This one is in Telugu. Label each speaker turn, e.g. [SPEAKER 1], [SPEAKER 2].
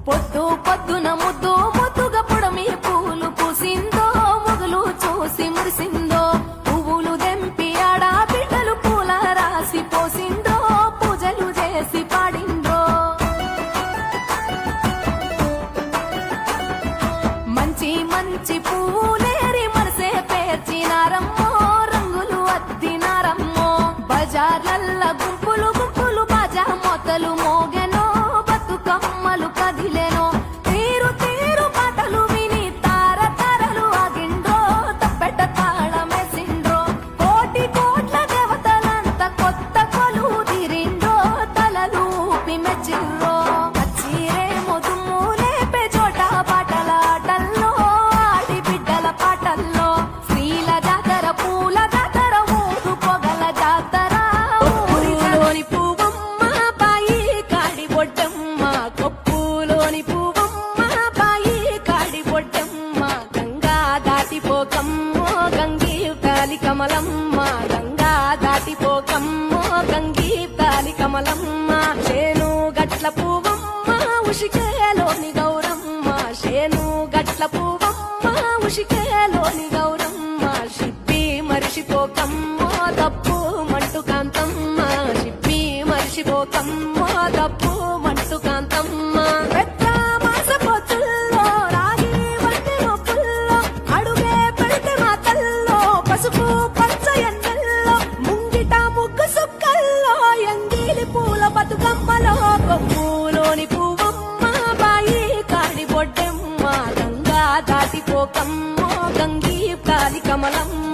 [SPEAKER 1] పొద్దు పొద్దున ముద్దు ముద్దుగా పుడమి పూలు పూసిందో మొగులు చూసి మురిసిందో పువ్వులు దెంపి ఆడా బిడ్డలు పూల రాసి పోసిందో పూజలు చేసి పాడిందో మంచి మంచి పూలేరి మనసే పేర్చినారమ్మో రంగులు అద్దినారమ్మో బజార్లల్ల గుంపులు గుంపులు బాజా మొత్తలు మోగెనో బతుకమ్మలు కదిలెనో తీరు తీరు పాటలు విని తార తారలు ఆగిండ్రో తప్పెట తాళమేసిండ్రో కోటి కోట్ల దేవతలంత కొత్త కొలు తీరిండ్రో తలలు ఊపి మెచ్చిర్రో చీరేమో దుమ్ము లేపే చోట పాటల ఆటల్లో ఆడి బిడ్డల పాటల్లో స్త్రీల జాతర పూల జాతర ఊరు పొగల జాతర ఊరిలోని పువ్వమ్మ బాయి కాడి బొడ్డమ్మ కొప్పులోని పువ్వమ్మ బాయి కాడి బొడ్డమ్మ గంగా దాటిపోకమ్మో గంగీ తాలి కమలమ్మ గంగా దాటిపోకమ్మో గంగీ తాలి కమలమ్మ చేను గట్ల పువ్వమ్మ ఉషికేలోని గౌరమ్మ చేను గట్ల పువ్వమ్మ ఉషికేలోని గౌరమ్మ షిప్పి మరిషిపోకమ్మో తప్పు మంటు కాంతమ్మ షిప్పి మరిషిపోకమ్మో తప్పు మంటు కాంతమ్మ పెద్ద మాసపోతుల్లో రాగి వంటి మొప్పుల్లో అడుగే పెడితే మాతల్లో పసుపు పచ్చ ఎన్నెల్లో ముంగిట ముగ్గు సుక్కల్లో ఎంగిలి పూల బతుకమ్మలో కొప్పులోని పువ్వమ్మ బాయి కాడి బొడ్డెమ్మ గంగా దాటిపోకమ్మో గంగీ తాలి కమలమ్మ